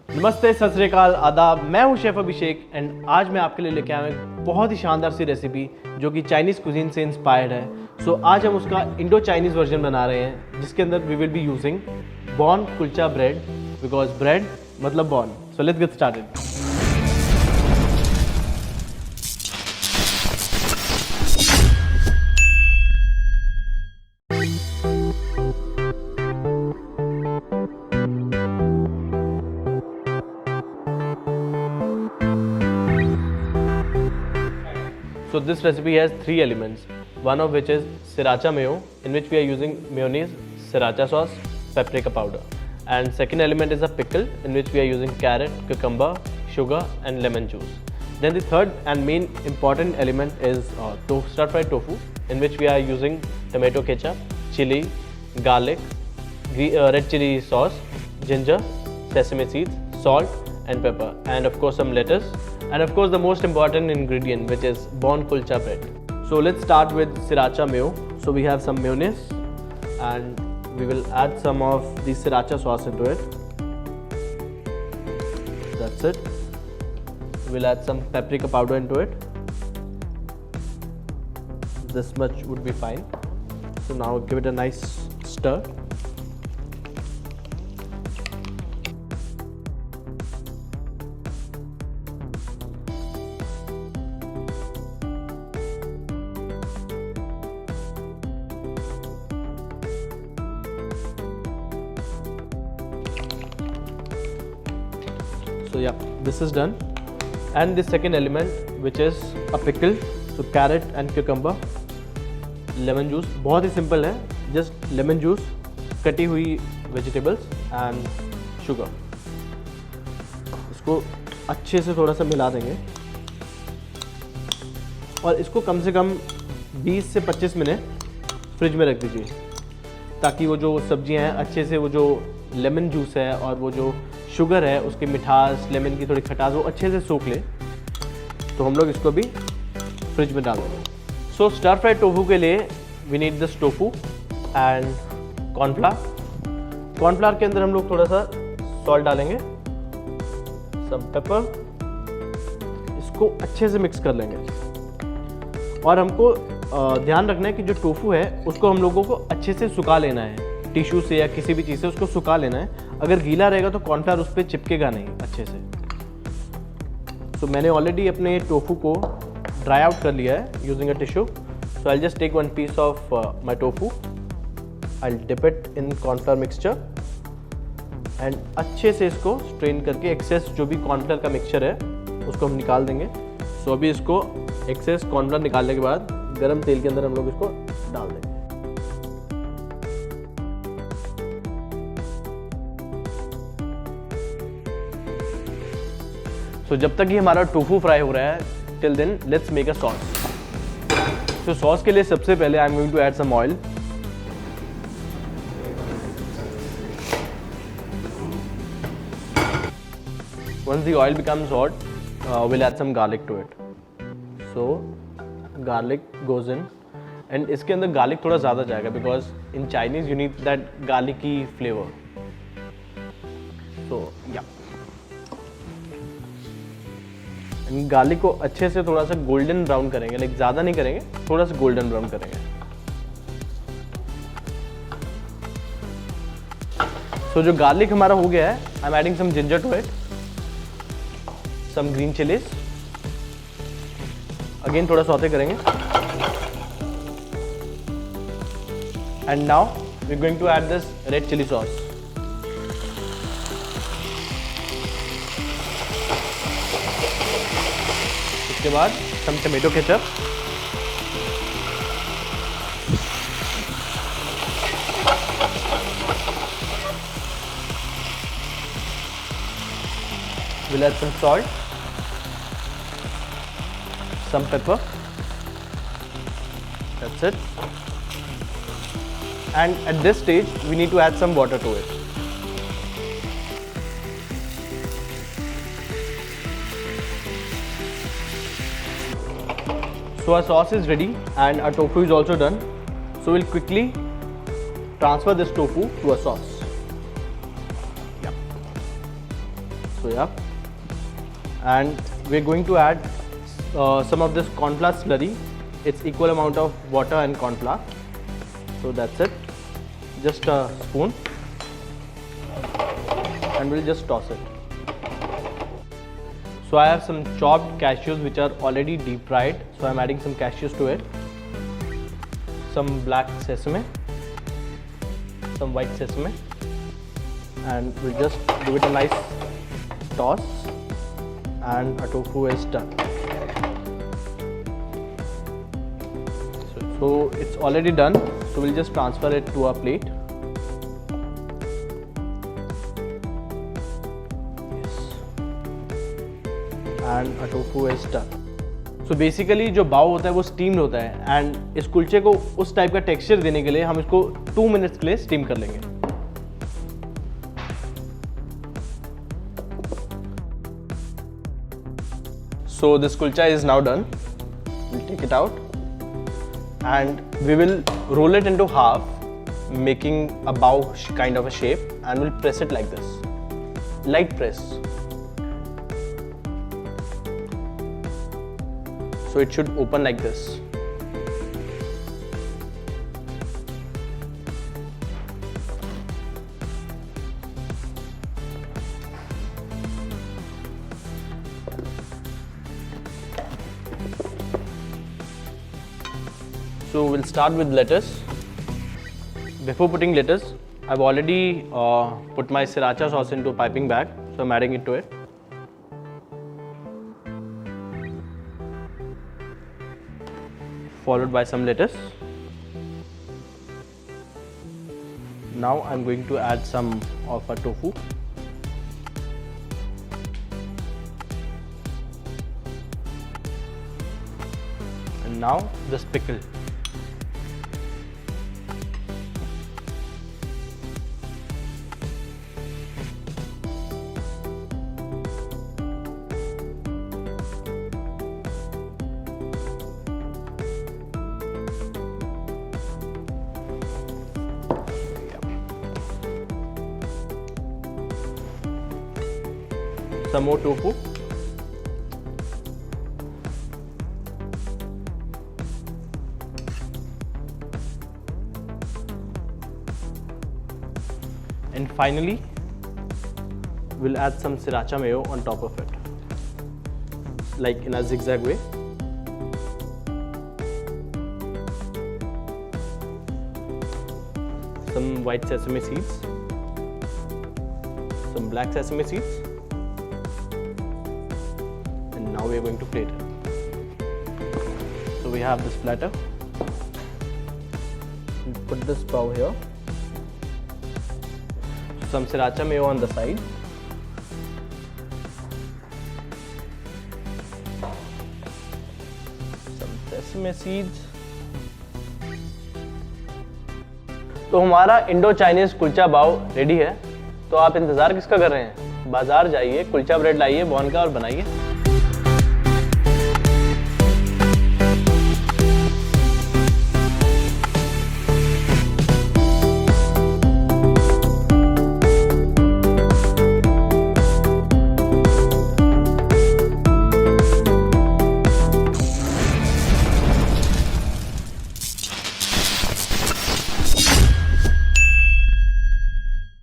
नमस्ते, सत श्री अकाल, आदाब। मैं हूं शेफ अभिषेक एंड आज मैं आपके लिए लेके आया हूं एक बहुत ही शानदार सी रेसिपी जो कि चाइनीज़ कुजीन से इंस्पायर्ड है। सो आज हम उसका इंडो चाइनीज़ वर्जन बना रहे हैं जिसके अंदर we will be using bun kulcha bread, because bread मतलब bun. So let's get started. So this recipe has 3 elements, one of which is sriracha mayo, in which we are using mayonnaise, sriracha sauce, paprika powder. And second element is a pickle, in which we are using carrot, cucumber, sugar and lemon juice. Then the third and main important element is stir-fried tofu, in which we are using tomato ketchup, chili, garlic, red chili sauce, ginger, sesame seeds, salt and pepper, and of course some lettuce. And of course the most important ingredient, which is bone kulcha bread. So let's start with sriracha mayo. So we have some mayonnaise and we will add some of the sriracha sauce into it. That's it. We'll add some paprika powder into it. This much would be fine. So now give it a nice stir. So yeah, this is done. And the second element, which is a pickle, so carrot and cucumber, lemon juice, बहुत ही simple है, just lemon juice, कटी हुई vegetables and sugar. इसको अच्छे से थोड़ा सा मिला देंगे और इसको कम से कम 20 से 25 मिनट फ्रिज में रख दीजिए ताकि वो जो सब्जियां हैं अच्छे से, वो जो लेमन जूस है और वो जो शुगर है उसकी मिठास, लेमन की थोड़ी खटास वो अच्छे से सूख ले। तो हम लोग इसको भी फ्रिज में डाल देंगे। सो स्टर फ्राइड टोफू के लिए we need this tofu and cornflour. Cornflour के अंदर हम लोग थोड़ा सा सॉल्ट डालेंगे, सम पेपर, इसको अच्छे से मिक्स कर लेंगे। और हमको ध्यान रखना है कि जो टोफू है उसको हम लोगों को अच्छे से सुखा लेना है, टिश्यू से या किसी भी चीज़ से उसको सुखा लेना है। अगर गीला रहेगा तो कॉर्नफ्लावर उस पर चिपकेगा नहीं अच्छे से। सो मैंने ऑलरेडी अपने टोफू को ड्राई आउट कर लिया है using a tissue. So I just take one piece of my tofu, I dip it in cornflour mixture and अच्छे से इसको स्ट्रेन करके एक्सेस जो भी कॉर्नफ्लावर का मिक्सचर है उसको हम निकाल देंगे। सो अभी इसको एक्सेस कॉर्नफ्लावर निकालने के बाद गरम तेल के अंदर हम लोग इसको डाल देंगे। तो जब तक ये हमारा टोफू फ्राई हो रहा है, till then let's make a sauce. तो सॉस के लिए सबसे पहले I am going to add some oil. Once the oil becomes hot, we'll add some garlic to it. So garlic goes in and इसके अंदर garlic थोड़ा ज़्यादा जाएगा because in Chinese you need that garlicky flavor. So yeah. Garlic को अच्छे से थोड़ा सा गोल्डन ब्राउन करेंगे, लाइक ज़्यादा नहीं करेंगे, थोड़ा सा गोल्डन ब्राउन करेंगे। सो जो गार्लिक हमारा हो गया है, I am adding some ginger to it, some green chillies, again थोड़ा सौते करेंगे। And now we are going to add this red chilli sauce. उसके बाद some tomato ketchup, we'll add some salt, some pepper, that's it. And at this stage we need to add some water to it. So our sauce is ready and our tofu is also done. So we'll quickly transfer this tofu to a sauce. Yeah. So yeah, and we're going to add some of this corn flour slurry. It's equal amount of water and corn flour. So that's it. Just a spoon, and we'll just toss it. So I have some chopped cashews which are already deep fried. So I'm adding some cashews to it. Some black sesame, some white sesame, and we'll just give it a nice toss, and our tofu is done. So it's already done, so we'll just transfer it to our plate. Yes. And our tofu is done. So basically जो बाव होता है वो steamed होता है, and इस कुलचे को उस टाइप का टेक्सचर देने के लिए हम इसको 2 मिनट्स के लिए स्टीम कर लेंगे. So this kulcha is now done. We'll take it out and we will roll it into half, making a bow kind of a shape, and we'll press it like this. Light press. So it should open like this. So we'll start with lettuce. Before putting lettuce, I've already put my sriracha sauce into a piping bag, so I'm adding it to it. Followed by some lettuce. Now I'm going to add some of our tofu. And now this pickle. Some more tofu. And finally, we'll add some sriracha mayo on top of it, like in a zigzag way. Some white sesame seeds, some black sesame seeds. Now we are going to plate it. So we have this platter. We'll put this bow here. Some sriracha mayo on the side. Some sesame seeds. तो हमारा Indo Chinese kulcha बाव ready है. तो आप इंतजार किसका कर रहे हैं? बाजार जाइए, कुलचा ब्रेड लाइए बॉन का और बनाइए.